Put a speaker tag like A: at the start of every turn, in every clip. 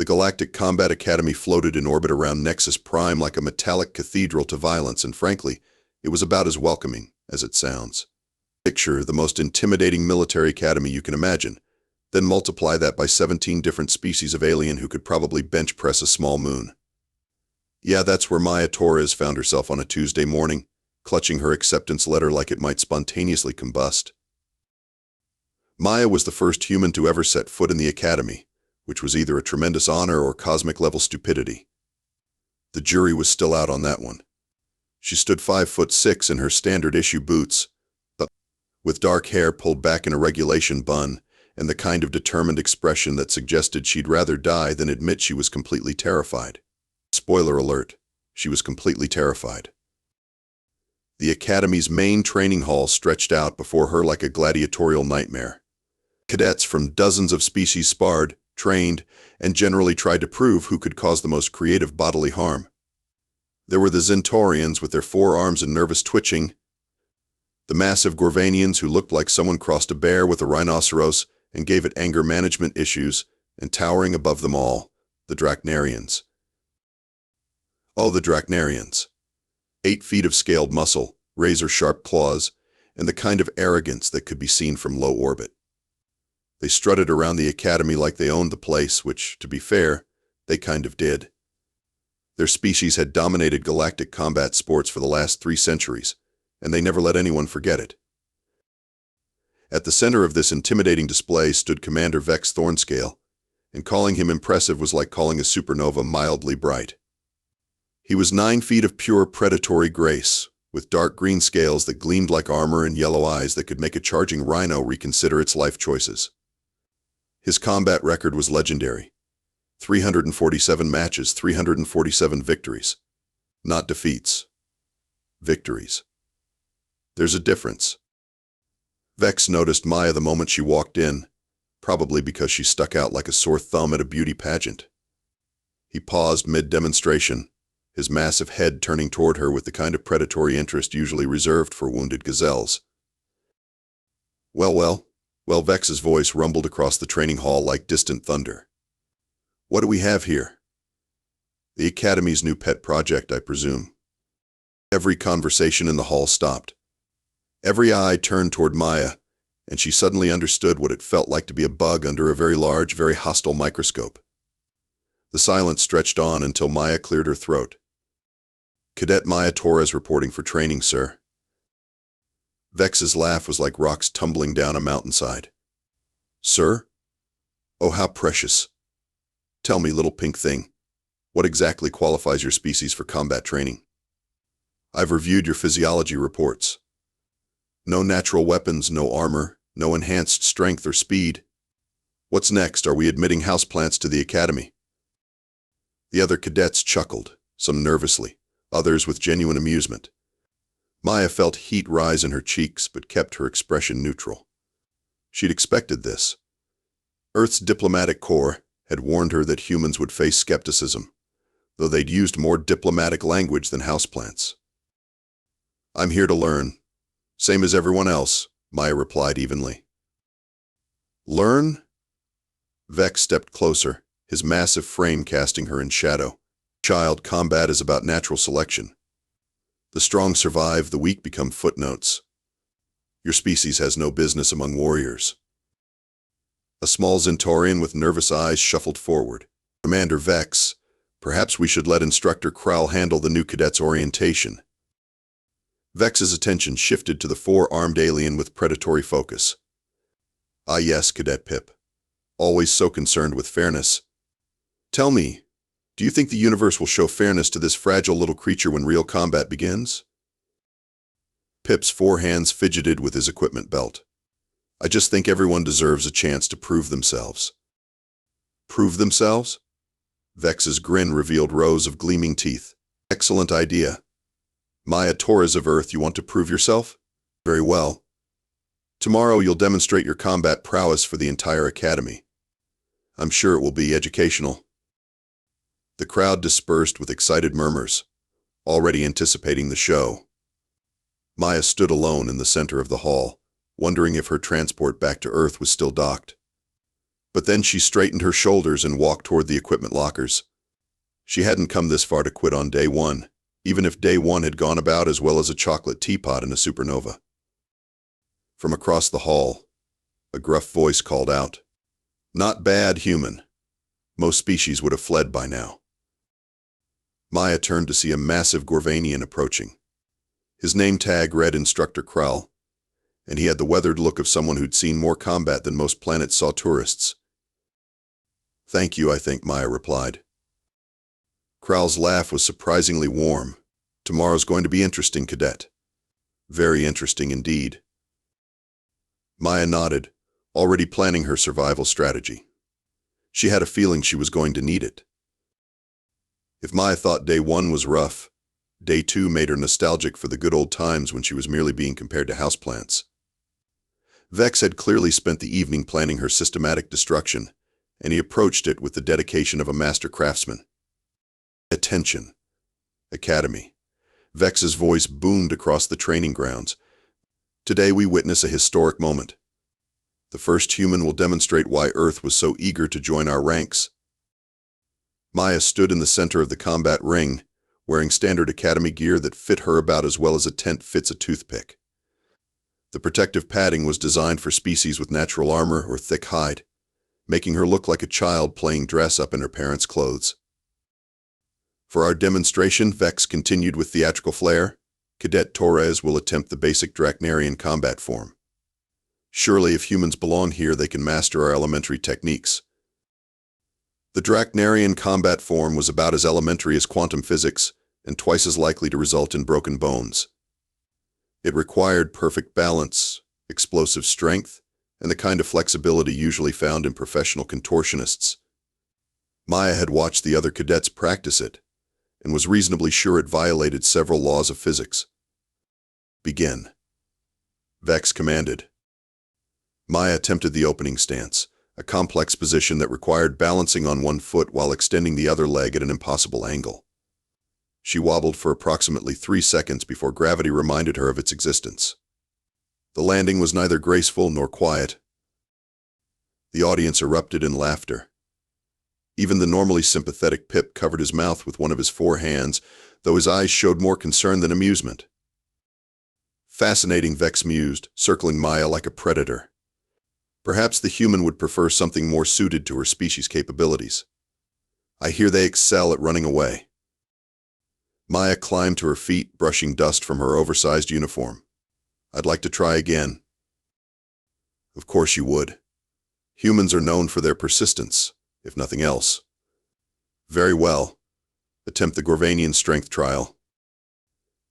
A: The Galactic Combat Academy floated in orbit around Nexus Prime like a metallic cathedral to violence, and frankly, it was about as welcoming as it sounds. Picture the most intimidating military academy you can imagine, then multiply that by 17 different species of alien who could probably bench press a small moon. Yeah, that's where Maya Torres found herself on a Tuesday morning, clutching her acceptance letter like it might spontaneously combust. Maya was the first human to ever set foot in the academy, which was either a tremendous honor or cosmic-level stupidity. The jury was still out on that one. She stood 5'6" in her standard-issue boots, with dark hair pulled back in a regulation bun, and the kind of determined expression that suggested she'd rather die than admit she was completely terrified. Spoiler alert, she was completely terrified. The Academy's main training hall stretched out before her like a gladiatorial nightmare. Cadets from dozens of species sparred, trained, and generally tried to prove who could cause the most creative bodily harm. There were the Xentorians with their forearms and nervous twitching, the massive Gorvanians who looked like someone crossed a bear with a rhinoceros and gave it anger management issues, and towering above them all, the Draknarians. Oh, the Draknarians. 8 feet of scaled muscle, razor-sharp claws, and the kind of arrogance that could be seen from low orbit. They strutted around the academy like they owned the place, which, to be fair, they kind of did. Their species had dominated galactic combat sports for the last 3 centuries, and they never let anyone forget it. At the center of this intimidating display stood Commander Vex Thornscale, and calling him impressive was like calling a supernova mildly bright. He was 9 feet of pure predatory grace, with dark green scales that gleamed like armor and yellow eyes that could make a charging rhino reconsider its life choices. His combat record was legendary. 347 matches, 347 victories. Not defeats. Victories. There's a difference. Vex noticed Maya the moment she walked in, probably because she stuck out like a sore thumb at a beauty pageant. He paused mid-demonstration, his massive head turning toward her with the kind of predatory interest usually reserved for wounded gazelles. Well, Vex's voice rumbled across the training hall like distant thunder. What do we have here? The Academy's new pet project, I presume. Every conversation in the hall stopped. Every eye turned toward Maya, and she suddenly understood what it felt like to be a bug under a very large, very hostile microscope. The silence stretched on until Maya cleared her throat. Cadet Maya Torres reporting for training, sir. Vex's laugh was like rocks tumbling down a mountainside. Sir? Oh, how precious. Tell me, little pink thing, what exactly qualifies your species for combat training? I've reviewed your physiology reports. No natural weapons, no armor, no enhanced strength or speed. What's next? Are we admitting houseplants to the academy? The other cadets chuckled, some nervously, others with genuine amusement. Maya felt heat rise in her cheeks, but kept her expression neutral. She'd expected this. Earth's diplomatic corps had warned her that humans would face skepticism, though they'd used more diplomatic language than houseplants. I'm here to learn. Same as everyone else, Maya replied evenly. Learn? Vex stepped closer, his massive frame casting her in shadow. Child, combat is about natural selection. The strong survive, the weak become footnotes. Your species has no business among warriors. A small Xentorian with nervous eyes shuffled forward. Commander Vex, perhaps we should let Instructor Krall handle the new cadet's orientation. Vex's attention shifted to the 4-armed alien with predatory focus. Ah yes, Cadet Pip. Always so concerned with fairness. Tell me, do you think the universe will show fairness to this fragile little creature when real combat begins? Pip's 4 hands fidgeted with his equipment belt. I just think everyone deserves a chance to prove themselves. Prove themselves? Vex's grin revealed rows of gleaming teeth. Excellent idea. Maya Torres of Earth, you want to prove yourself? Very well. Tomorrow you'll demonstrate your combat prowess for the entire academy. I'm sure it will be educational. The crowd dispersed with excited murmurs, already anticipating the show. Maya stood alone in the center of the hall, wondering if her transport back to Earth was still docked. But then she straightened her shoulders and walked toward the equipment lockers. She hadn't come this far to quit on day one, even if day one had gone about as well as a chocolate teapot in a supernova. From across the hall, a gruff voice called out, "Not bad, human." Most species would have fled by now. Maya turned to see a massive Gorvanian approaching. His name tag read Instructor Krall, and he had the weathered look of someone who'd seen more combat than most planets saw tourists. "Thank you, I think," Maya replied. Krall's laugh was surprisingly warm. "Tomorrow's going to be interesting, cadet." "Very interesting indeed." Maya nodded, already planning her survival strategy. She had a feeling she was going to need it. If Maya thought day one was rough, day two made her nostalgic for the good old times when she was merely being compared to houseplants. Vex had clearly spent the evening planning her systematic destruction, and he approached it with the dedication of a master craftsman. "Attention. Academy." Vex's voice boomed across the training grounds. "Today we witness a historic moment. The first human will demonstrate why Earth was so eager to join our ranks." Maya stood in the center of the combat ring, wearing standard Academy gear that fit her about as well as a tent fits a toothpick. The protective padding was designed for species with natural armor or thick hide, making her look like a child playing dress-up in her parents' clothes. "For our demonstration," Vex continued with theatrical flair, "Cadet Torres will attempt the basic Draknarian combat form. Surely if humans belong here, they can master our elementary techniques." The Draknarian combat form was about as elementary as quantum physics and twice as likely to result in broken bones. It required perfect balance, explosive strength, and the kind of flexibility usually found in professional contortionists. Maya had watched the other cadets practice it, and was reasonably sure it violated several laws of physics. "Begin," Vex commanded. Maya attempted the opening stance, a complex position that required balancing on one foot while extending the other leg at an impossible angle. She wobbled for approximately 3 seconds before gravity reminded her of its existence. The landing was neither graceful nor quiet. The audience erupted in laughter. Even the normally sympathetic Pip covered his mouth with one of his 4 hands, though his eyes showed more concern than amusement. "Fascinating," Vex mused, circling Maya like a predator. Perhaps the human would prefer something more suited to her species' capabilities. "I hear they excel at running away." Maya climbed to her feet, brushing dust from her oversized uniform. "I'd like to try again." "Of course you would. Humans are known for their persistence, if nothing else." "Very well. Attempt the Gorvanian strength trial."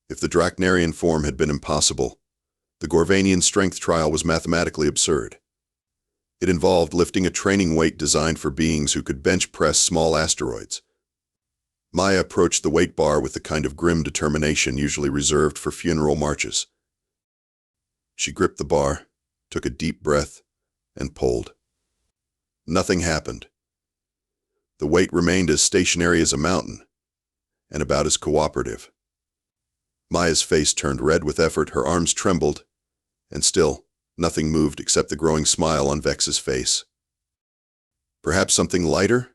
A: If the Draknarian form had been impossible, the Gorvanian strength trial was mathematically absurd. It involved lifting a training weight designed for beings who could bench press small asteroids. Maya approached the weight bar with the kind of grim determination usually reserved for funeral marches. She gripped the bar, took a deep breath, and pulled. Nothing happened. The weight remained as stationary as a mountain, and about as cooperative. Maya's face turned red with effort, her arms trembled, and still, nothing moved except the growing smile on Vex's face. "Perhaps something lighter?"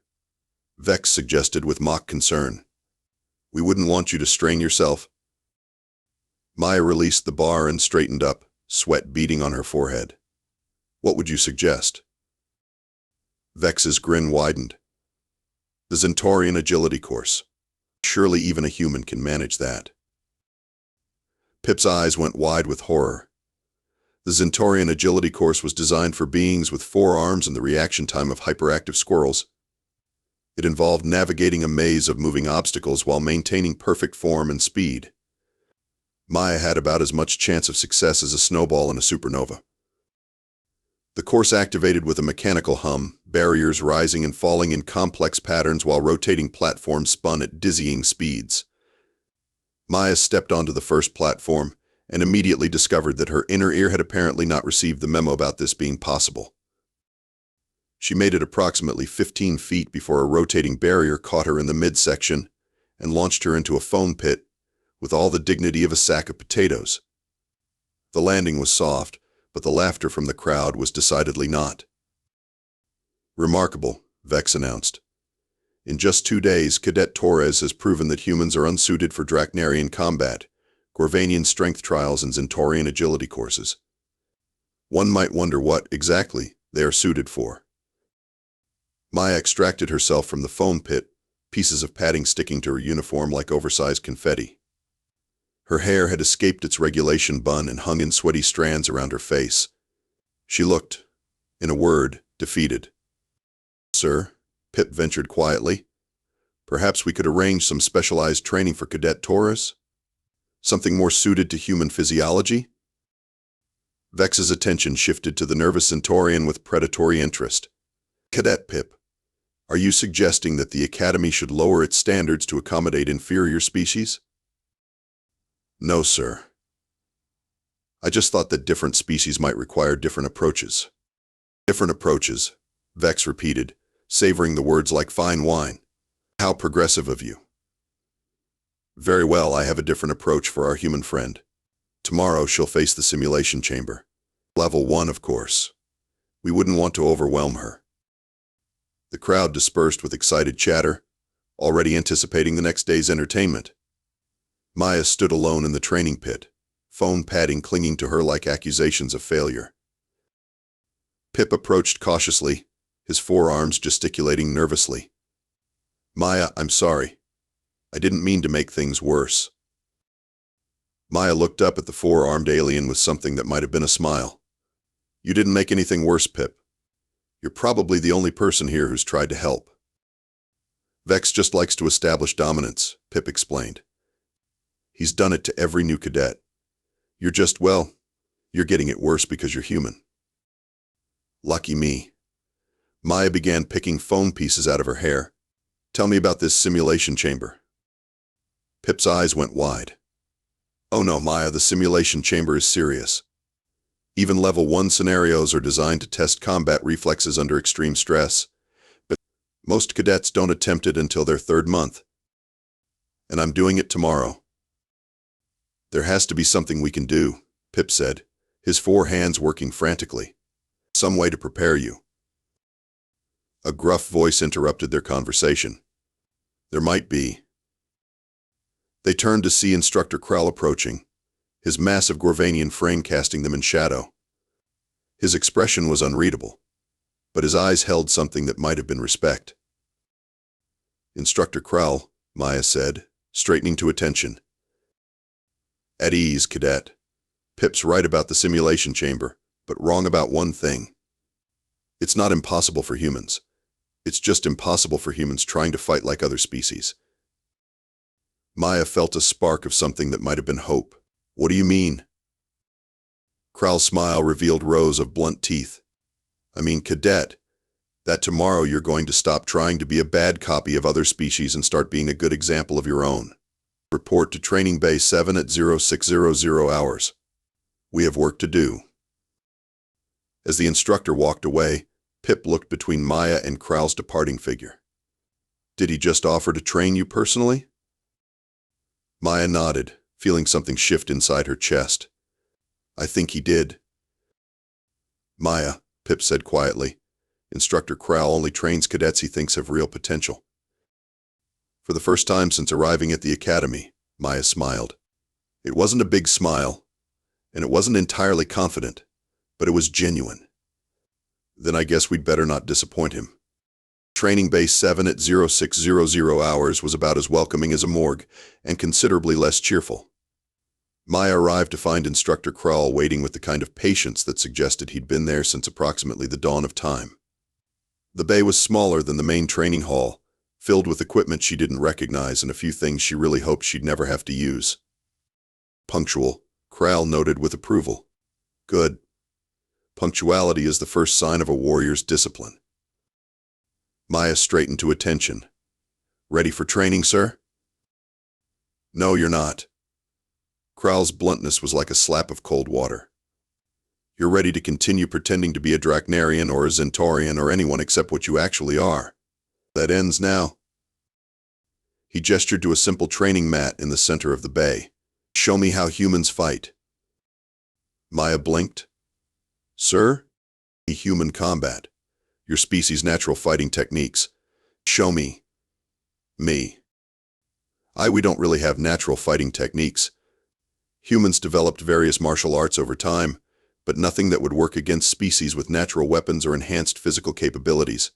A: Vex suggested with mock concern. "We wouldn't want you to strain yourself." Maya released the bar and straightened up, sweat beading on her forehead. "What would you suggest?" Vex's grin widened. "The Centaurian agility course. Surely even a human can manage that." Pip's eyes went wide with horror. The Centaurian agility course was designed for beings with 4 arms and the reaction time of hyperactive squirrels. It involved navigating a maze of moving obstacles while maintaining perfect form and speed. Maya had about as much chance of success as a snowball in a supernova. The course activated with a mechanical hum, barriers rising and falling in complex patterns while rotating platforms spun at dizzying speeds. Maya stepped onto the first platform and immediately discovered that her inner ear had apparently not received the memo about this being possible. She made it approximately 15 feet before a rotating barrier caught her in the midsection and launched her into a foam pit with all the dignity of a sack of potatoes. The landing was soft, but the laughter from the crowd was decidedly not. Remarkable, Vex announced. In just 2 days, Cadet Torres has proven that humans are unsuited for Draknarian combat, Gorvanian strength trials, and Centaurian agility courses. One might wonder what, exactly, they are suited for. Maya extracted herself from the foam pit, pieces of padding sticking to her uniform like oversized confetti. Her hair had escaped its regulation bun and hung in sweaty strands around her face. She looked, in a word, defeated. "Sir," Pip ventured quietly, "perhaps we could arrange some specialized training for Cadet Torres? Something more suited to human physiology?" Vex's attention shifted to the nervous Centaurian with predatory interest. "Cadet Pip, are you suggesting that the Academy should lower its standards to accommodate inferior species?" "No, sir. I just thought that different species might require different approaches." "Different approaches," Vex repeated, savoring the words like fine wine. "How progressive of you." "Very well, I have a different approach for our human friend. Tomorrow she'll face the simulation chamber. Level 1, of course. We wouldn't want to overwhelm her." The crowd dispersed with excited chatter, already anticipating the next day's entertainment. Maya stood alone in the training pit, foam padding clinging to her like accusations of failure. Pip approached cautiously, his forearms gesticulating nervously. "Maya, I'm sorry. I didn't mean to make things worse." Maya looked up at the four-armed alien with something that might have been a smile. "You didn't make anything worse, Pip. You're probably the only person here who's tried to help." "Vex just likes to establish dominance," Pip explained. "He's done it to every new cadet. You're just, well, you're getting it worse because you're human." "Lucky me." Maya began picking foam pieces out of her hair. "Tell me about this simulation chamber." Pip's eyes went wide. "Oh no, Maya, the simulation chamber is serious. Even level 1 scenarios are designed to test combat reflexes under extreme stress, but most cadets don't attempt it until their 3rd month. And I'm doing it tomorrow." "There has to be something we can do," Pip said, his 4 hands working frantically. "Some way to prepare you." A gruff voice interrupted their conversation. "There might be." They turned to see Instructor Krell approaching, his massive Gorvanian frame casting them in shadow. His expression was unreadable, but his eyes held something that might have been respect. "Instructor Krell," Maya said, straightening to attention. "At ease, cadet. Pip's right about the simulation chamber, but wrong about one thing. It's not impossible for humans. It's just impossible for humans trying to fight like other species." Maya felt a spark of something that might have been hope. "What do you mean?" Krell's smile revealed rows of blunt teeth. "I mean, cadet, that tomorrow you're going to stop trying to be a bad copy of other species and start being a good example of your own. Report to Training Bay 7 at 0600 hours. We have work to do." As the instructor walked away, Pip looked between Maya and Krell's departing figure. "Did he just offer to train you personally?" Maya nodded, feeling something shift inside her chest. "I think he did." "Maya," Pip said quietly, "Instructor Krell only trains cadets he thinks have real potential." For the first time since arriving at the Academy, Maya smiled. It wasn't a big smile, and it wasn't entirely confident, but it was genuine. "Then I guess we'd better not disappoint him." Training Base 7 at 0600 hours was about as welcoming as a morgue, and considerably less cheerful. Maya arrived to find Instructor Krell waiting with the kind of patience that suggested he'd been there since approximately the dawn of time. The bay was smaller than the main training hall, filled with equipment she didn't recognize and a few things she really hoped she'd never have to use. "Punctual," Krell noted with approval. "Good. Punctuality is the first sign of a warrior's discipline." Maya straightened to attention. "Ready for training, sir?" "No, you're not." Krell's bluntness was like a slap of cold water. "You're ready to continue pretending to be a Draknarian or a Centaurian or anyone except what you actually are. That ends now." He gestured to a simple training mat in the center of the bay. "Show me how humans fight." Maya blinked. "Sir? Human combat. Your species' natural fighting techniques. Show me. Me. We don't really have natural fighting techniques. Humans developed various martial arts over time, but nothing that would work against species with natural weapons or enhanced physical capabilities.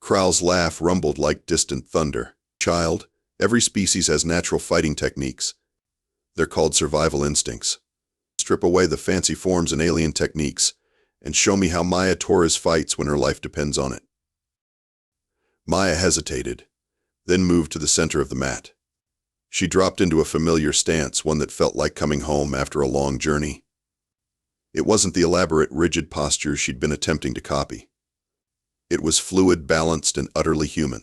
A: Kral's laugh rumbled like distant thunder. Child, every species has natural fighting techniques. They're called survival instincts. Strip away the fancy forms and alien techniques, and show me how Maya Torres fights when her life depends on it. Maya hesitated, then moved to the center of the mat. She dropped into a familiar stance, one that felt like coming home after a long journey. It wasn't the elaborate, rigid posture she'd been attempting to copy. It was fluid, balanced, and utterly human.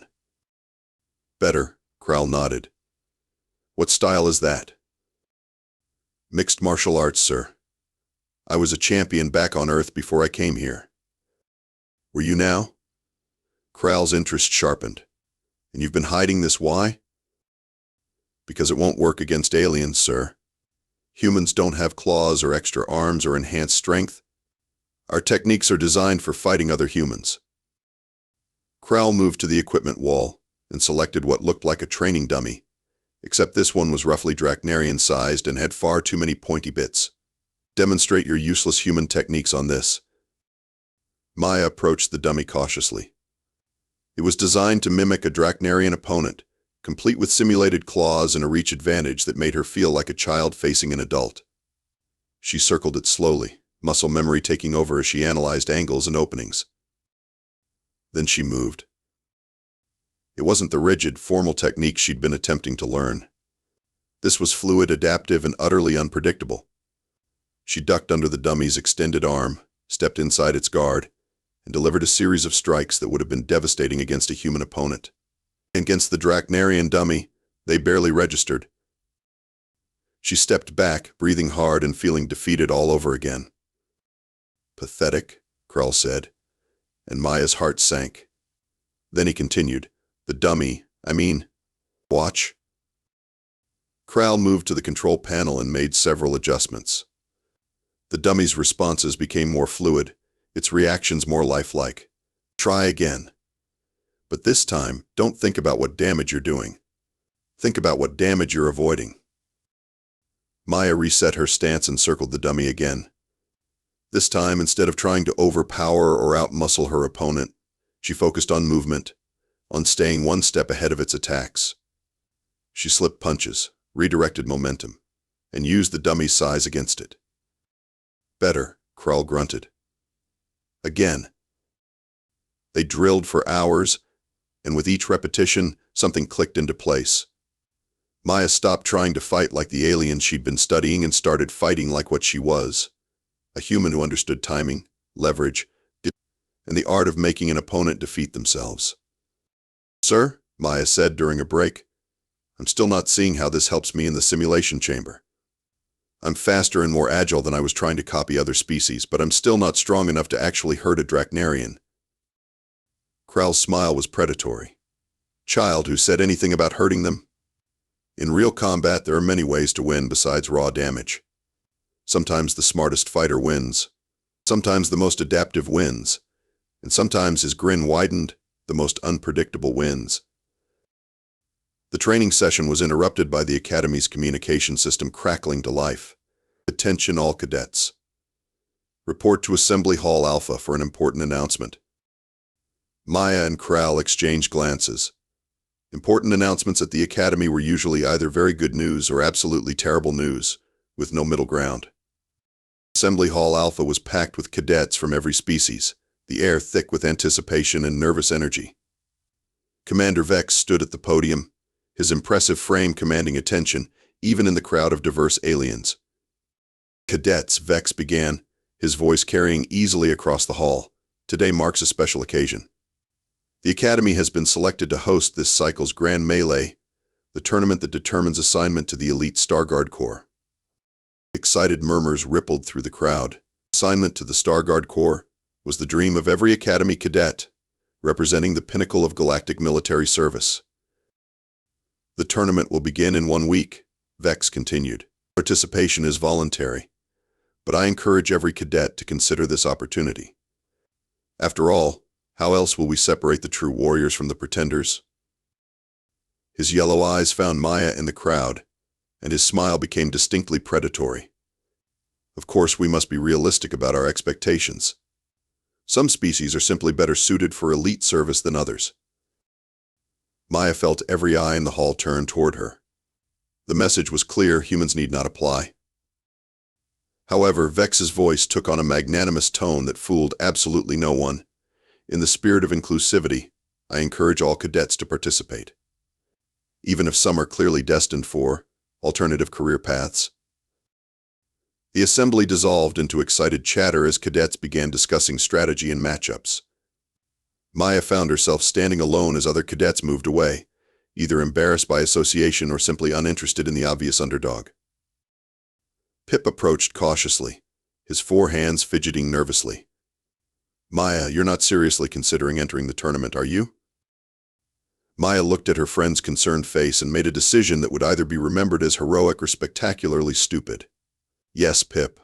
A: Better, Kral nodded. What style is that? Mixed martial arts, sir. I was a champion back on Earth before I came here. Were you now? Kral's interest sharpened. And you've been hiding this, why? Because it won't work against aliens, sir. Humans don't have claws or extra arms or enhanced strength. Our techniques are designed for fighting other humans. Kral moved to the equipment wall and selected what looked like a training dummy, except this one was roughly Draknarian-sized and had far too many pointy bits. Demonstrate your useless human techniques on this. Maya approached the dummy cautiously. It was designed to mimic a Draknarian opponent, complete with simulated claws and a reach advantage that made her feel like a child facing an adult. She circled it slowly, muscle memory taking over as she analyzed angles and openings. Then she moved. It wasn't the rigid, formal technique she'd been attempting to learn. This was fluid, adaptive, and utterly unpredictable. She ducked under the dummy's extended arm, stepped inside its guard, and delivered a series of strikes that would have been devastating against a human opponent. Against the Draknarian dummy, they barely registered. She stepped back, breathing hard and feeling defeated all over again. Pathetic, Kral said, and Maya's heart sank. Then he continued, the dummy, watch. Kral moved to the control panel and made several adjustments. The dummy's responses became more fluid, its reactions more lifelike. Try again. But this time, don't think about what damage you're doing. Think about what damage you're avoiding. Maya reset her stance and circled the dummy again. This time, instead of trying to overpower or outmuscle her opponent, she focused on movement, on staying one step ahead of its attacks. She slipped punches, redirected momentum, and used the dummy's size against it. Better, Kral grunted. Again. They drilled for hours, and with each repetition, something clicked into place. Maya stopped trying to fight like the alien she'd been studying and started fighting like what she was, a human who understood timing, leverage, and the art of making an opponent defeat themselves. Sir, Maya said during a break, I'm still not seeing how this helps me in the simulation chamber. I'm faster and more agile than I was trying to copy other species, but I'm still not strong enough to actually hurt a Draknarian. Kral's smile was predatory. Child, who said anything about hurting them? In real combat, there are many ways to win besides raw damage. Sometimes the smartest fighter wins. Sometimes the most adaptive wins. And sometimes, his grin widened, the most unpredictable wins. The training session was interrupted by the Academy's communication system crackling to life. Attention all cadets. Report to Assembly Hall Alpha for an important announcement. Maya and Kral exchanged glances. Important announcements at the Academy were usually either very good news or absolutely terrible news, with no middle ground. Assembly Hall Alpha was packed with cadets from every species, the air thick with anticipation and nervous energy. Commander Vex stood at the podium, his impressive frame commanding attention, even in the crowd of diverse aliens. Cadets, Vex began, his voice carrying easily across the hall. Today marks a special occasion. The Academy has been selected to host this cycle's Grand Melee, the tournament that determines assignment to the elite Starguard Corps. Excited murmurs rippled through the crowd. Assignment to the Starguard Corps was the dream of every Academy cadet, representing the pinnacle of galactic military service. The tournament will begin in 1 week, Vex continued. Participation is voluntary, but I encourage every cadet to consider this opportunity. After all, how else will we separate the true warriors from the pretenders? His yellow eyes found Maya in the crowd, and his smile became distinctly predatory. Of course, we must be realistic about our expectations. Some species are simply better suited for elite service than others. Maya felt every eye in the hall turn toward her. The message was clear: humans need not apply. However, Vex's voice took on a magnanimous tone that fooled absolutely no one. In the spirit of inclusivity, I encourage all cadets to participate, even if some are clearly destined for alternative career paths. The assembly dissolved into excited chatter as cadets began discussing strategy and matchups. Maya found herself standing alone as other cadets moved away, either embarrassed by association or simply uninterested in the obvious underdog. Pip approached cautiously, his 4 hands fidgeting nervously. "Maya, you're not seriously considering entering the tournament, are you?" Maya looked at her friend's concerned face and made a decision that would either be remembered as heroic or spectacularly stupid. "Yes, Pip.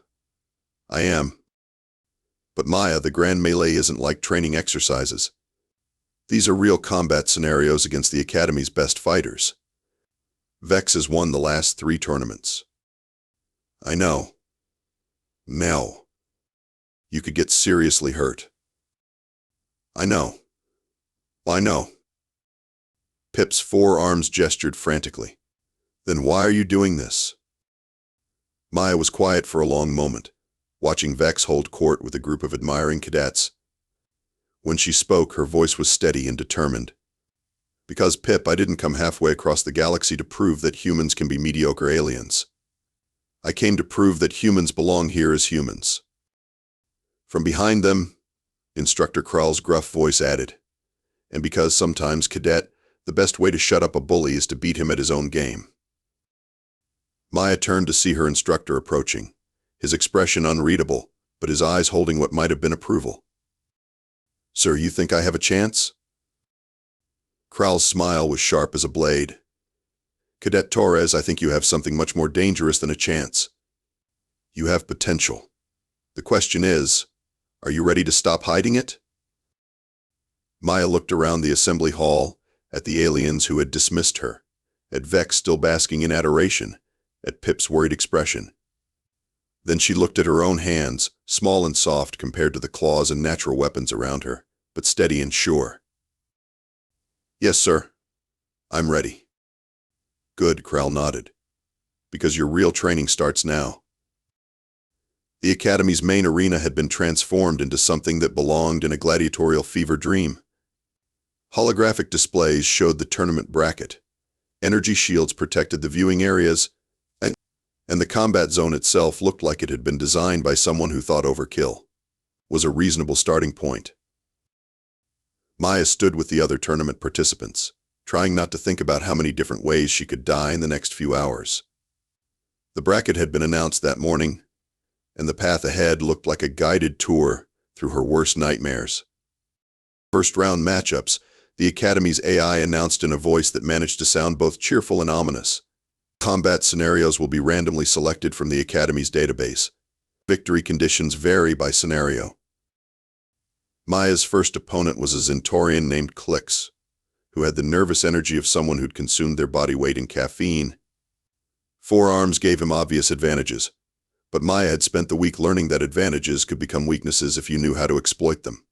A: I am. But Maya, the Grand Melee isn't like training exercises. These are real combat scenarios against the Academy's best fighters. Vex has won the last 3 tournaments." "I know. Mel. You could get seriously hurt." "I know. I know." Pip's 4 arms gestured frantically. "Then why are you doing this?" Maya was quiet for a long moment, watching Vex hold court with a group of admiring cadets. When she spoke, her voice was steady and determined. "Because, Pip, I didn't come halfway across the galaxy to prove that humans can be mediocre aliens. I came to prove that humans belong here as humans." From behind them, Instructor Krall's gruff voice added, "And because sometimes, cadet, the best way to shut up a bully is to beat him at his own game." Maya turned to see her instructor approaching, his expression unreadable, but his eyes holding what might have been approval. "Sir, you think I have a chance?" Krall's smile was sharp as a blade. "Cadet Torres, I think you have something much more dangerous than a chance. You have potential. The question is, are you ready to stop hiding it?" Maya looked around the assembly hall, at the aliens who had dismissed her, at Vex still basking in adoration, at Pip's worried expression. Then she looked at her own hands, small and soft compared to the claws and natural weapons around her, but steady and sure. "Yes, sir. I'm ready." "Good," Krall nodded. "Because your real training starts now." The Academy's main arena had been transformed into something that belonged in a gladiatorial fever dream. Holographic displays showed the tournament bracket. Energy shields protected the viewing areas, and the combat zone itself looked like it had been designed by someone who thought overkill was a reasonable starting point. Maya stood with the other tournament participants, trying not to think about how many different ways she could die in the next few hours. The bracket had been announced that morning, and the path ahead looked like a guided tour through her worst nightmares. First-round matchups, the Academy's AI announced in a voice that managed to sound both cheerful and ominous. "Combat scenarios will be randomly selected from the Academy's database. Victory conditions vary by scenario." Maya's first opponent was a Zentorian named Clix, who had the nervous energy of someone who'd consumed their body weight in caffeine. 4 arms gave him obvious advantages, but Maya had spent the week learning that advantages could become weaknesses if you knew how to exploit them.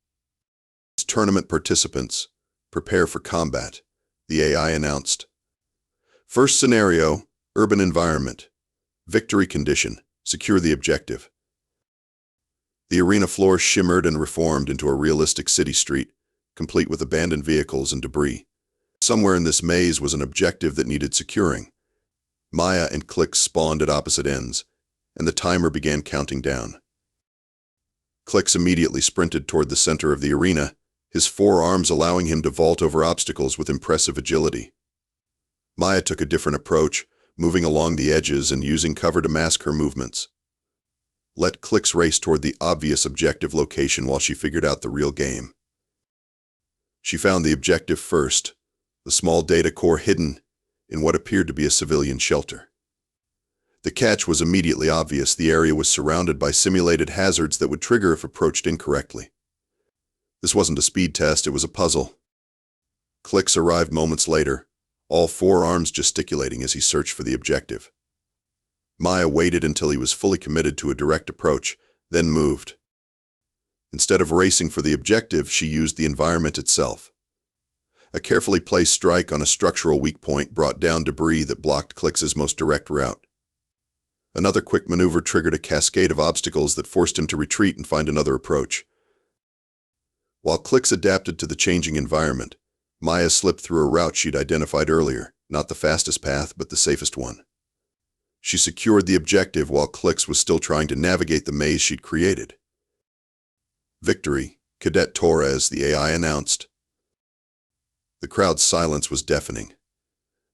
A: As tournament participants, prepare for combat, the AI announced. First scenario, urban environment. Victory condition, secure the objective. The arena floor shimmered and reformed into a realistic city street, complete with abandoned vehicles and debris. Somewhere in this maze was an objective that needed securing. Maya and Clix spawned at opposite ends, and the timer began counting down. Clix immediately sprinted toward the center of the arena, his 4 arms allowing him to vault over obstacles with impressive agility. Maya took a different approach, moving along the edges and using cover to mask her movements. Let Clix race toward the obvious objective location while she figured out the real game. She found the objective first, the small data core hidden in what appeared to be a civilian shelter. The catch was immediately obvious: the area was surrounded by simulated hazards that would trigger if approached incorrectly. This wasn't a speed test, it was a puzzle. Clix arrived moments later, all four arms gesticulating as he searched for the objective. Maya waited until he was fully committed to a direct approach, then moved. Instead of racing for the objective, she used the environment itself. A carefully placed strike on a structural weak point brought down debris that blocked Clix's most direct route. Another quick maneuver triggered a cascade of obstacles that forced him to retreat and find another approach. While Clix adapted to the changing environment, Maya slipped through a route she'd identified earlier, not the fastest path, but the safest one. She secured the objective while Clix was still trying to navigate the maze she'd created. "Victory, Cadet Torres," the AI announced. The crowd's silence was deafening.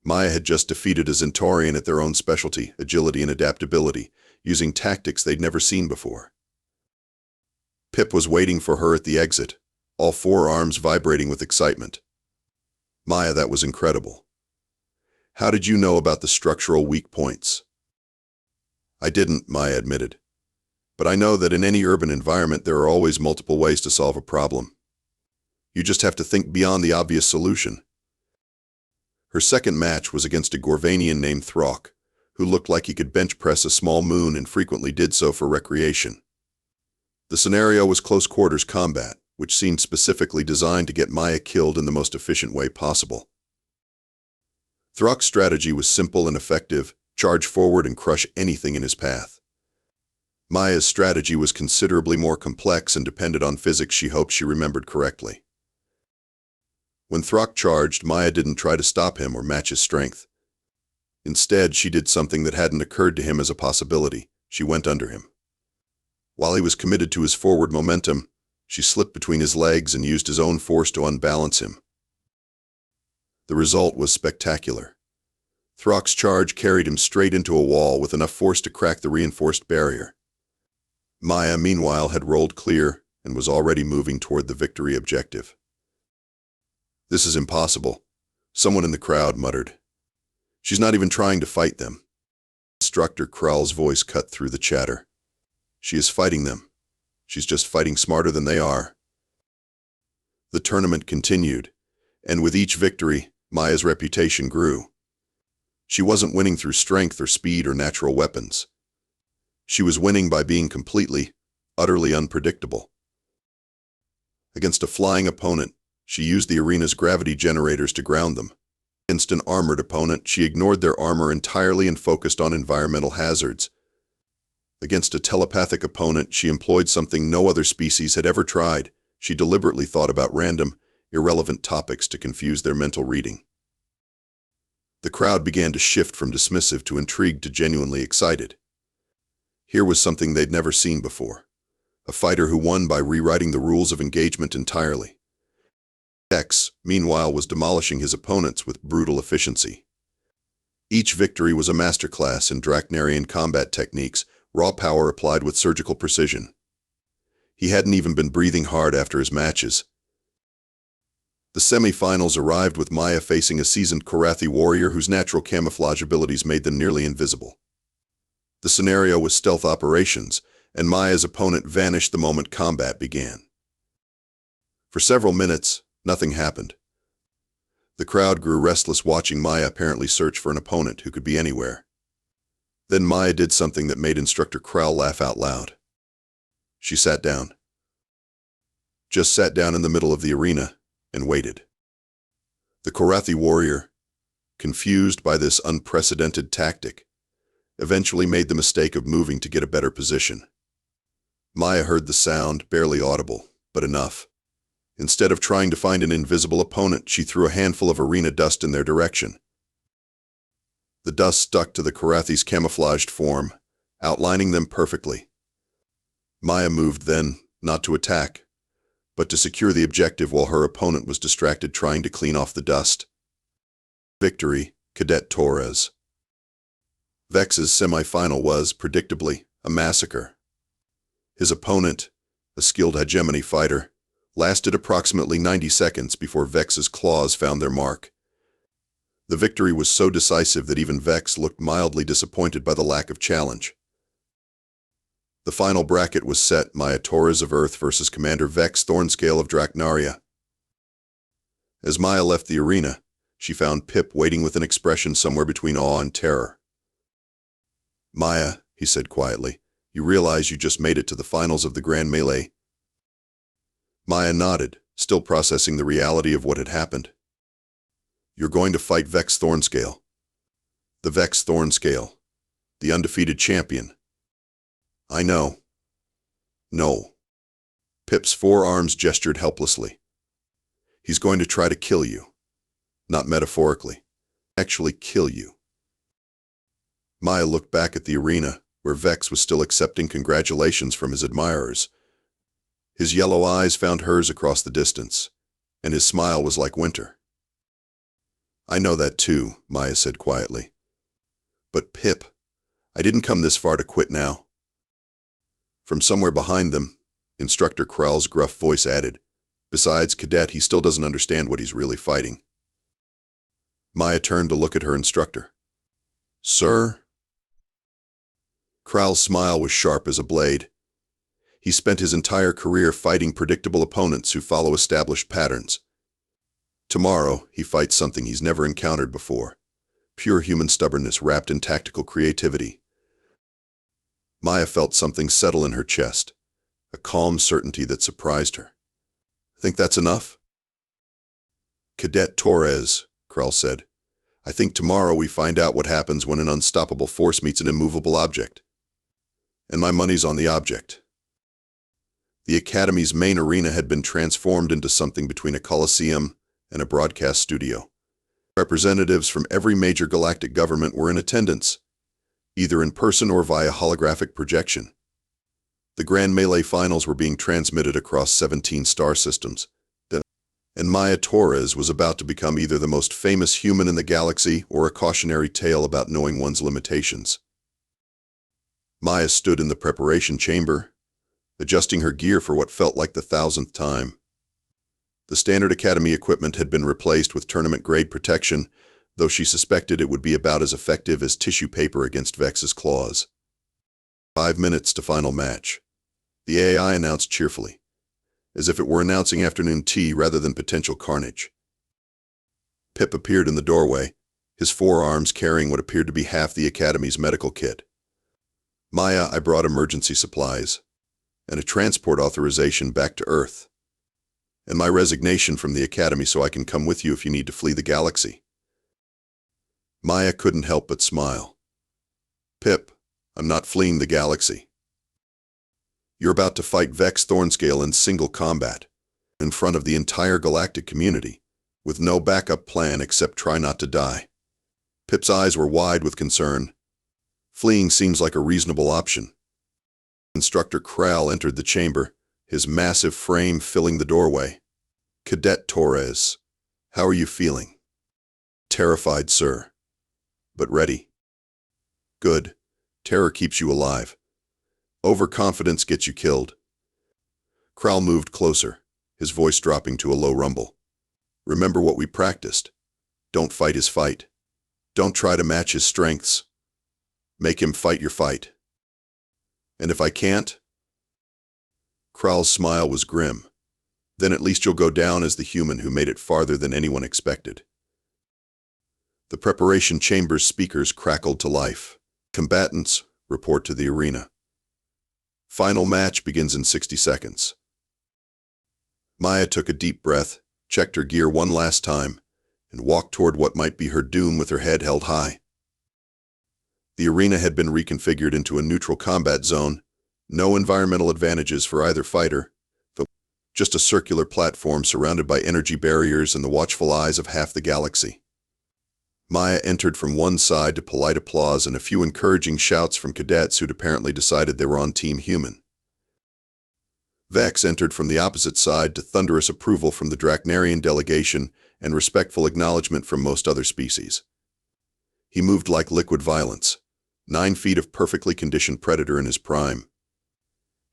A: Maya had just defeated a Centaurian at their own specialty, agility and adaptability, using tactics they'd never seen before. Pip was waiting for her at the exit, all four arms vibrating with excitement. "Maya, that was incredible. How did you know about the structural weak points?" "I didn't," Maya admitted. "But I know that in any urban environment there are always multiple ways to solve a problem. You just have to think beyond the obvious solution." Her second match was against a Gorvanian named Throck, who looked like he could bench press a small moon and frequently did so for recreation. The scenario was close quarters combat, which seemed specifically designed to get Maya killed in the most efficient way possible. Throck's strategy was simple and effective: charge forward and crush anything in his path. Maya's strategy was considerably more complex and depended on physics she hoped she remembered correctly. When Throck charged, Maya didn't try to stop him or match his strength. Instead, she did something that hadn't occurred to him as a possibility. She went under him. While he was committed to his forward momentum, she slipped between his legs and used his own force to unbalance him. The result was spectacular. Throck's charge carried him straight into a wall with enough force to crack the reinforced barrier. Maya, meanwhile, had rolled clear and was already moving toward the victory objective. "This is impossible," someone in the crowd muttered. "She's not even trying to fight them." Instructor Krall's voice cut through the chatter. "She is fighting them. She's just fighting smarter than they are." The tournament continued, and with each victory, Maya's reputation grew. She wasn't winning through strength or speed or natural weapons. She was winning by being completely, utterly unpredictable. Against a flying opponent, she used the arena's gravity generators to ground them. Against an armored opponent, she ignored their armor entirely and focused on environmental hazards. Against a telepathic opponent, she employed something no other species had ever tried. She deliberately thought about random, irrelevant topics to confuse their mental reading. The crowd began to shift from dismissive to intrigued to genuinely excited. Here was something they'd never seen before. A fighter who won by rewriting the rules of engagement entirely. Vex, meanwhile, was demolishing his opponents with brutal efficiency. Each victory was a masterclass in Draknarian combat techniques, raw power applied with surgical precision. He hadn't even been breathing hard after his matches. The semi-finals arrived with Maya facing a seasoned Korathi warrior whose natural camouflage abilities made them nearly invisible. The scenario was stealth operations, and Maya's opponent vanished the moment combat began. For several minutes, nothing happened. The crowd grew restless watching Maya apparently search for an opponent who could be anywhere. Then Maya did something that made Instructor Krall laugh out loud. She sat down. Just sat down in the middle of the arena and waited. The Korathi warrior, confused by this unprecedented tactic, eventually made the mistake of moving to get a better position. Maya heard the sound, barely audible, but enough. Instead of trying to find an invisible opponent, she threw a handful of arena dust in their direction. The dust stuck to the Korathi's camouflaged form, outlining them perfectly. Maya moved then, not to attack, but to secure the objective while her opponent was distracted trying to clean off the dust. Victory, Cadet Torres. Vex's semi-final was, predictably, a massacre. His opponent, a skilled hegemony fighter, lasted approximately 90 seconds before Vex's claws found their mark. The victory was so decisive that even Vex looked mildly disappointed by the lack of challenge. The final bracket was set: Maya Torres of Earth versus Commander Vex Thornscale of Draknarian. As Maya left the arena, she found Pip waiting with an expression somewhere between awe and terror. "Maya," he said quietly, "you realize you just made it to the finals of the Grand Melee?" Maya nodded, still processing the reality of what had happened. "You're going to fight Vex Thornscale." "The Vex Thornscale. The undefeated champion." "I know." "No." Pip's forearms gestured helplessly. "He's going to try to kill you. Not metaphorically. Actually kill you." Maya looked back at the arena, where Vex was still accepting congratulations from his admirers. His yellow eyes found hers across the distance, and his smile was like winter. "I know that too," Maya said quietly. "But Pip, I didn't come this far to quit now." From somewhere behind them, Instructor Krell's gruff voice added, "Besides, Cadet, he still doesn't understand what he's really fighting." Maya turned to look at her instructor. "Sir?" Krell's smile was sharp as a blade. He spent his entire career fighting predictable opponents who follow established patterns. Tomorrow, he fights something he's never encountered before: pure human stubbornness wrapped in tactical creativity. Maya felt something settle in her chest, a calm certainty that surprised her. "Think that's enough?" "Cadet Torres," Krell said, "I think tomorrow we find out what happens when an unstoppable force meets an immovable object. And my money's on the object." The Academy's main arena had been transformed into something between a coliseum and a broadcast studio. Representatives from every major galactic government were in attendance, either in person or via holographic projection. The Grand Melee Finals were being transmitted across 17 star systems, and Maya Torres was about to become either the most famous human in the galaxy or a cautionary tale about knowing one's limitations. Maya stood in the preparation chamber, adjusting her gear for what felt like the 1,000th time. The standard Academy equipment had been replaced with tournament-grade protection, though she suspected it would be about as effective as tissue paper against Vex's claws. 5 minutes to final match, the AI announced cheerfully, as if it were announcing afternoon tea rather than potential carnage. Pip appeared in the doorway, his forearms carrying what appeared to be half the Academy's medical kit. "Maya, I brought emergency supplies, and a transport authorization back to Earth, and my resignation from the Academy so I can come with you if you need to flee the galaxy." Maya couldn't help but smile. "Pip, I'm not fleeing the galaxy. You're about to fight Vex Thornscale in single combat, in front of the entire galactic community, with no backup plan except try not to die." Pip's eyes were wide with concern. "Fleeing seems like a reasonable option." Instructor Krell entered the chamber, his massive frame filling the doorway. "Cadet Torres, how are you feeling?" "Terrified, sir. But ready." "Good. Terror keeps you alive. Overconfidence gets you killed." Krell moved closer, his voice dropping to a low rumble. "Remember what we practiced. Don't fight his fight. Don't try to match his strengths. Make him fight your fight." "And if I can't?" Krell's smile was grim. "Then at least you'll go down as the human who made it farther than anyone expected." The preparation chamber's speakers crackled to life. "Combatants, report to the arena. Final match begins in 60 seconds. Maya took a deep breath, checked her gear one last time, and walked toward what might be her doom with her head held high. The arena had been reconfigured into a neutral combat zone, no environmental advantages for either fighter, just a circular platform surrounded by energy barriers and the watchful eyes of half the galaxy. Maya entered from one side to polite applause and a few encouraging shouts from cadets who'd apparently decided they were on Team Human. Vex entered from the opposite side to thunderous approval from the Draknarian delegation and respectful acknowledgement from most other species. He moved like liquid violence, 9 feet of perfectly conditioned predator in his prime.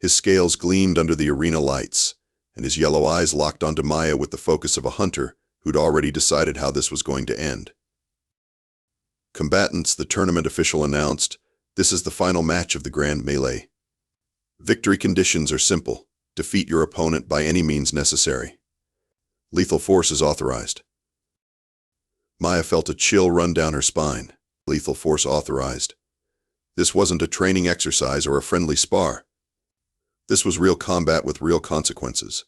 A: His scales gleamed under the arena lights, and his yellow eyes locked onto Maya with the focus of a hunter who'd already decided how this was going to end. "Combatants," the tournament official announced, "this is the final match of the Grand Melee. Victory conditions are simple. Defeat your opponent by any means necessary. Lethal force is authorized. Maya felt a chill run down her spine. Lethal force authorized. This wasn't a training exercise or a friendly spar. This was real combat with real consequences.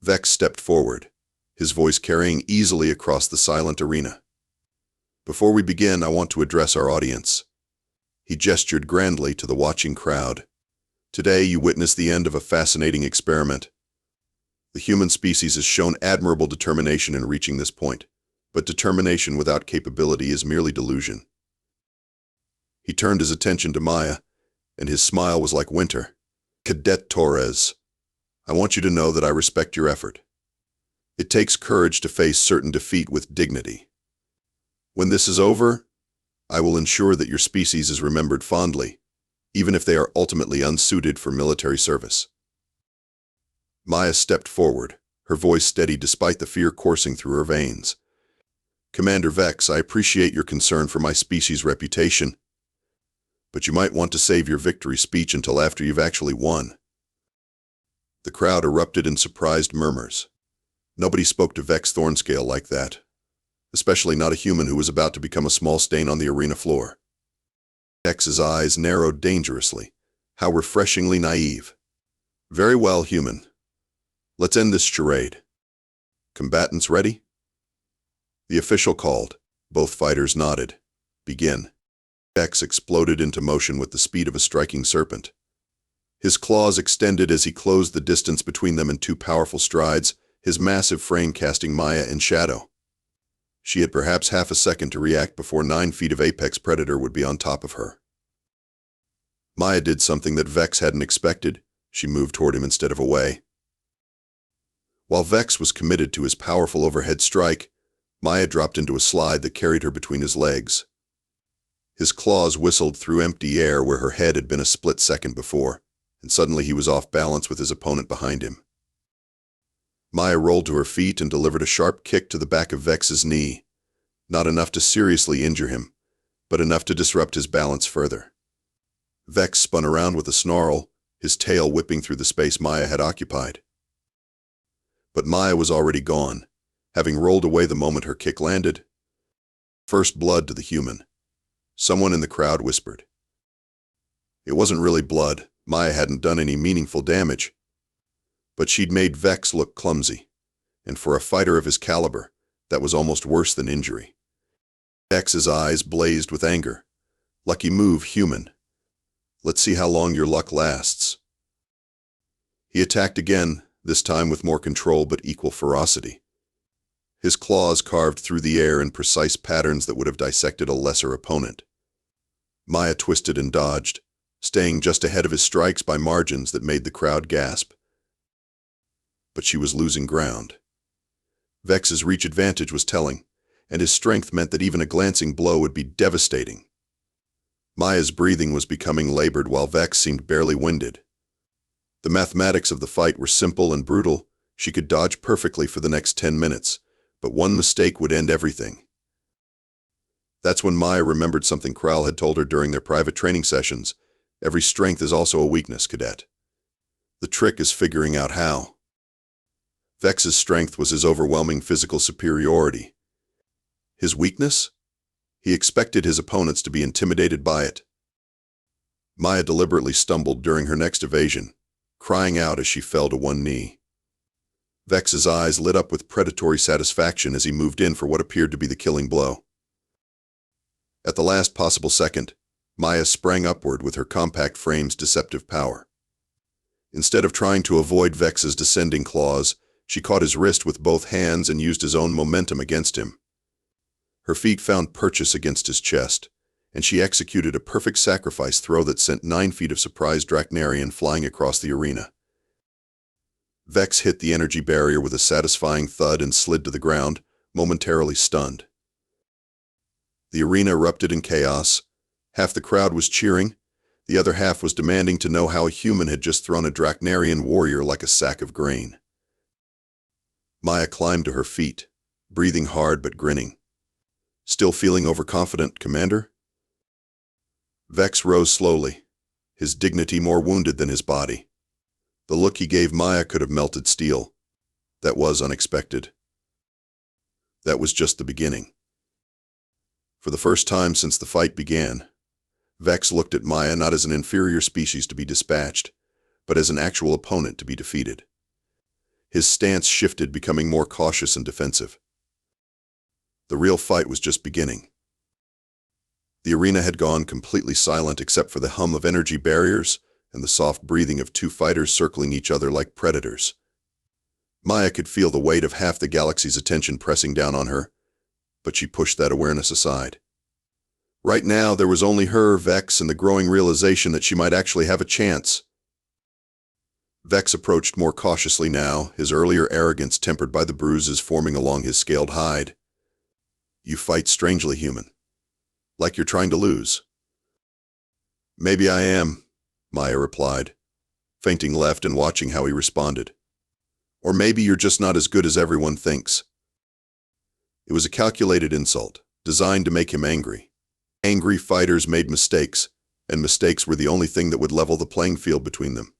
A: Vex stepped forward, his voice carrying easily across the silent arena. Before we begin, I want to address our audience. He gestured grandly to the watching crowd. Today, you witness the end of a fascinating experiment. The human species has shown admirable determination in reaching this point, but determination without capability is merely delusion. He turned his attention to Maya, and his smile was like winter. Cadet Torres, I want you to know that I respect your effort. It takes courage to face certain defeat with dignity. When this is over, I will ensure that your species is remembered fondly, even if they are ultimately unsuited for military service. Maya stepped forward, her voice steady despite the fear coursing through her veins. Commander Vex, I appreciate your concern for my species' reputation, but you might want to save your victory speech until after you've actually won. The crowd erupted in surprised murmurs. Nobody spoke to Vex Thornscale like that, especially not a human who was about to become a small stain on the arena floor. Vex's eyes narrowed dangerously. How refreshingly naive. Very well, human. Let's end this charade. Combatants ready? The official called. Both fighters nodded. Begin. Vex exploded into motion with the speed of a striking serpent. His claws extended as he closed the distance between them in two powerful strides, his massive frame casting Maya in shadow. She had perhaps half a second to react before 9 feet of apex predator would be on top of her. Maya did something that Vex hadn't expected. She moved toward him instead of away. While Vex was committed to his powerful overhead strike, Maya dropped into a slide that carried her between his legs. His claws whistled through empty air where her head had been a split second before, and suddenly he was off balance with his opponent behind him. Maya rolled to her feet and delivered a sharp kick to the back of Vex's knee, not enough to seriously injure him, but enough to disrupt his balance further. Vex spun around with a snarl, his tail whipping through the space Maya had occupied. But Maya was already gone, having rolled away the moment her kick landed. First blood to the human. Someone in the crowd whispered. It wasn't really blood. Maya hadn't done any meaningful damage, but she'd made Vex look clumsy, and for a fighter of his caliber, that was almost worse than injury. Vex's eyes blazed with anger. Lucky move, human. Let's see how long your luck lasts. He attacked again, this time with more control but equal ferocity. His claws carved through the air in precise patterns that would have dissected a lesser opponent. Maya twisted and dodged, staying just ahead of his strikes by margins that made the crowd gasp. But she was losing ground. Vex's reach advantage was telling, and his strength meant that even a glancing blow would be devastating. Maya's breathing was becoming labored while Vex seemed barely winded. The mathematics of the fight were simple and brutal. She could dodge perfectly for the next 10 minutes, but one mistake would end everything. That's when Maya remembered something Kral had told her during their private training sessions. Every strength is also a weakness, cadet. The trick is figuring out how. Vex's strength was his overwhelming physical superiority. His weakness? He expected his opponents to be intimidated by it. Maya deliberately stumbled during her next evasion, crying out as she fell to one knee. Vex's eyes lit up with predatory satisfaction as he moved in for what appeared to be the killing blow. At the last possible second, Maya sprang upward with her compact frame's deceptive power. Instead of trying to avoid Vex's descending claws, she caught his wrist with both hands and used his own momentum against him. Her feet found purchase against his chest, and she executed a perfect sacrifice throw that sent 9 feet of surprised Draknarian flying across the arena. Vex hit the energy barrier with a satisfying thud and slid to the ground, momentarily stunned. The arena erupted in chaos. Half the crowd was cheering, the other half was demanding to know how a human had just thrown a Draknarian warrior like a sack of grain. Maya climbed to her feet, breathing hard but grinning. Still feeling overconfident, Commander? Vex rose slowly, his dignity more wounded than his body. The look he gave Maya could have melted steel. That was unexpected. That was just the beginning. For the first time since the fight began, Vex looked at Maya not as an inferior species to be dispatched, but as an actual opponent to be defeated. His stance shifted, becoming more cautious and defensive. The real fight was just beginning. The arena had gone completely silent except for the hum of energy barriers and the soft breathing of two fighters circling each other like predators. Maya could feel the weight of half the galaxy's attention pressing down on her, but she pushed that awareness aside. Right now, there was only her, Vex, and the growing realization that she might actually have a chance. Vex approached more cautiously now, his earlier arrogance tempered by the bruises forming along his scaled hide. "You fight strangely human. Like you're trying to lose." "Maybe I am," Maya replied, feinting left and watching how he responded. "Or maybe you're just not as good as everyone thinks." It was a calculated insult, designed to make him angry. Angry fighters made mistakes, and mistakes were the only thing that would level the playing field between them.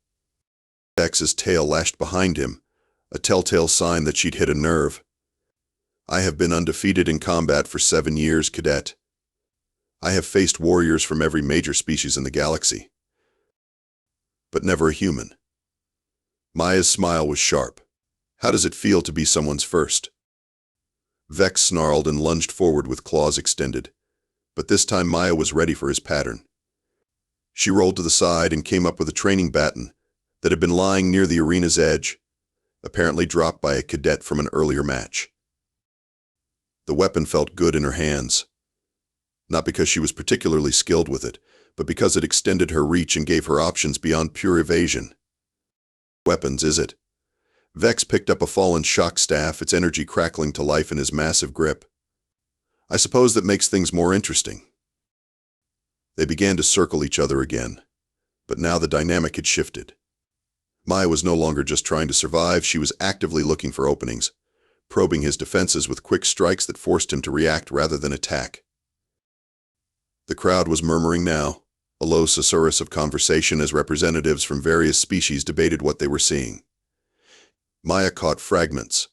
A: Vex's tail lashed behind him, a telltale sign that she'd hit a nerve. "I have been undefeated in combat for 7 years, cadet. I have faced warriors from every major species in the galaxy, but never a human." Maya's smile was sharp. "How does it feel to be someone's first?" Vex snarled and lunged forward with claws extended, but this time Maya was ready for his pattern. She rolled to the side and came up with a training baton that had been lying near the arena's edge, apparently dropped by a cadet from an earlier match. The weapon felt good in her hands, not because she was particularly skilled with it, but because it extended her reach and gave her options beyond pure evasion. "Weapons, is it?" Vex picked up a fallen shock staff, its energy crackling to life in his massive grip. "I suppose that makes things more interesting." They began to circle each other again, but now the dynamic had shifted. Maya was no longer just trying to survive, she was actively looking for openings, probing his defenses with quick strikes that forced him to react rather than attack. The crowd was murmuring now, a low susurrus of conversation as representatives from various species debated what they were seeing. Maya caught fragments.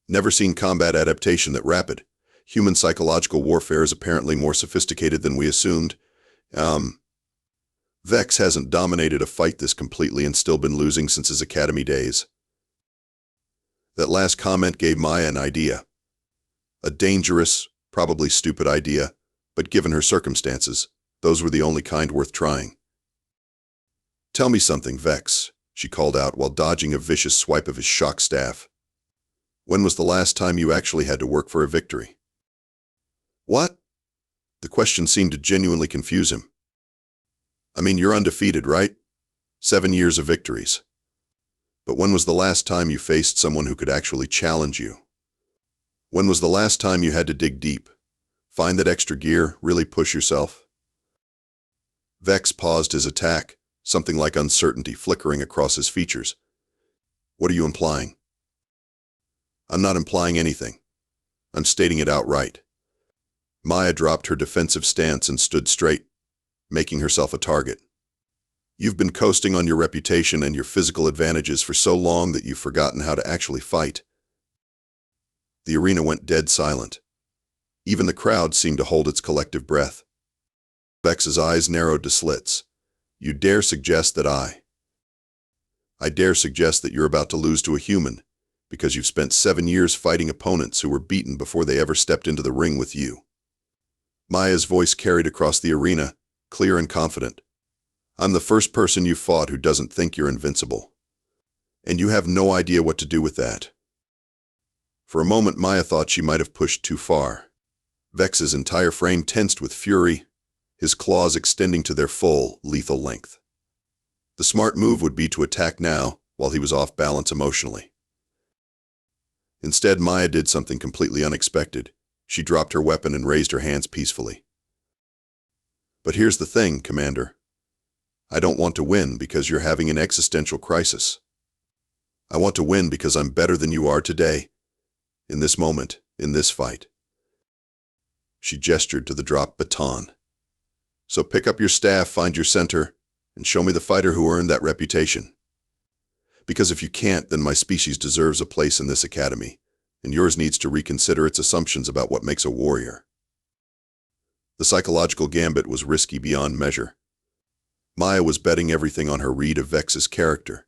A: "Never seen combat adaptation that rapid. Human psychological warfare is apparently more sophisticated than we assumed. Vex hasn't dominated a fight this completely and still been losing since his academy days." That last comment gave Maya an idea. A dangerous, probably stupid idea, but given her circumstances, those were the only kind worth trying. "Tell me something, Vex," she called out while dodging a vicious swipe of his shock staff. "When was the last time you actually had to work for a victory?" "What?" The question seemed to genuinely confuse him. "I mean, you're undefeated, right? 7 years of victories. But when was the last time you faced someone who could actually challenge you? When was the last time you had to dig deep, find that extra gear, really push yourself?" Vex paused his attack, something like uncertainty flickering across his features. "What are you implying?" "I'm not implying anything. I'm stating it outright." Maya dropped her defensive stance and stood straight, making herself a target. "You've been coasting on your reputation and your physical advantages for so long that you've forgotten how to actually fight." The arena went dead silent. Even the crowd seemed to hold its collective breath. Vex's eyes narrowed to slits. "You dare suggest that I dare suggest that you're about to lose to a human, because you've spent 7 years fighting opponents who were beaten before they ever stepped into the ring with you." Maya's voice carried across the arena, clear and confident. "I'm the first person you've fought who doesn't think you're invincible. And you have no idea what to do with that." For a moment, Maya thought she might have pushed too far. Vex's entire frame tensed with fury, his claws extending to their full, lethal length. The smart move would be to attack now, while he was off balance emotionally. Instead, Maya did something completely unexpected. She dropped her weapon and raised her hands peacefully. "But here's the thing, Commander. I don't want to win because you're having an existential crisis. I want to win because I'm better than you are today, in this moment, in this fight." She gestured to the dropped baton. So pick up your staff, find your center, and show me the fighter who earned that reputation. Because if you can't, then my species deserves a place in this academy, and yours needs to reconsider its assumptions about what makes a warrior. The psychological gambit was risky beyond measure. Maya was betting everything on her read of Vex's character,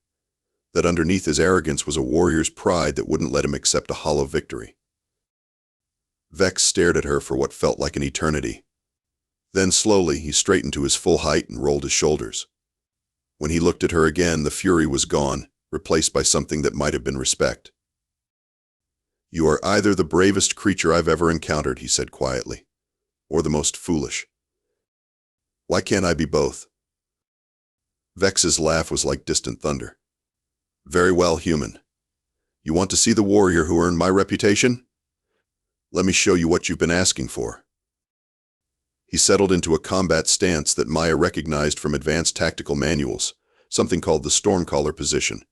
A: that underneath his arrogance was a warrior's pride that wouldn't let him accept a hollow victory. Vex stared at her for what felt like an eternity. Then slowly he straightened to his full height and rolled his shoulders. When he looked at her again, the fury was gone, replaced by something that might have been respect. "You are either the bravest creature I've ever encountered," he said quietly, "or the most foolish. Why can't I be both?" Vex's laugh was like distant thunder. "Very well, human. You want to see the warrior who earned my reputation? Let me show you what you've been asking for." He settled into a combat stance that Maya recognized from advanced tactical manuals, something called the Stormcaller position,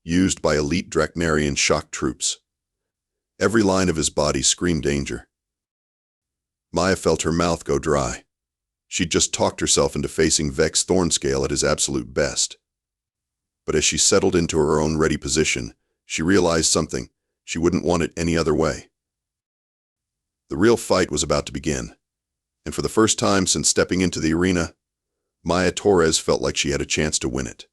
A: used by elite Draknarian shock troops. Every line of his body screamed danger. Maya felt her mouth go dry. She'd just talked herself into facing Vex Thornscale at his absolute best. But as she settled into her own ready position, she realized something: she wouldn't want it any other way. The real fight was about to begin, and for the first time since stepping into the arena, Maya Torres felt like she had a chance to win it.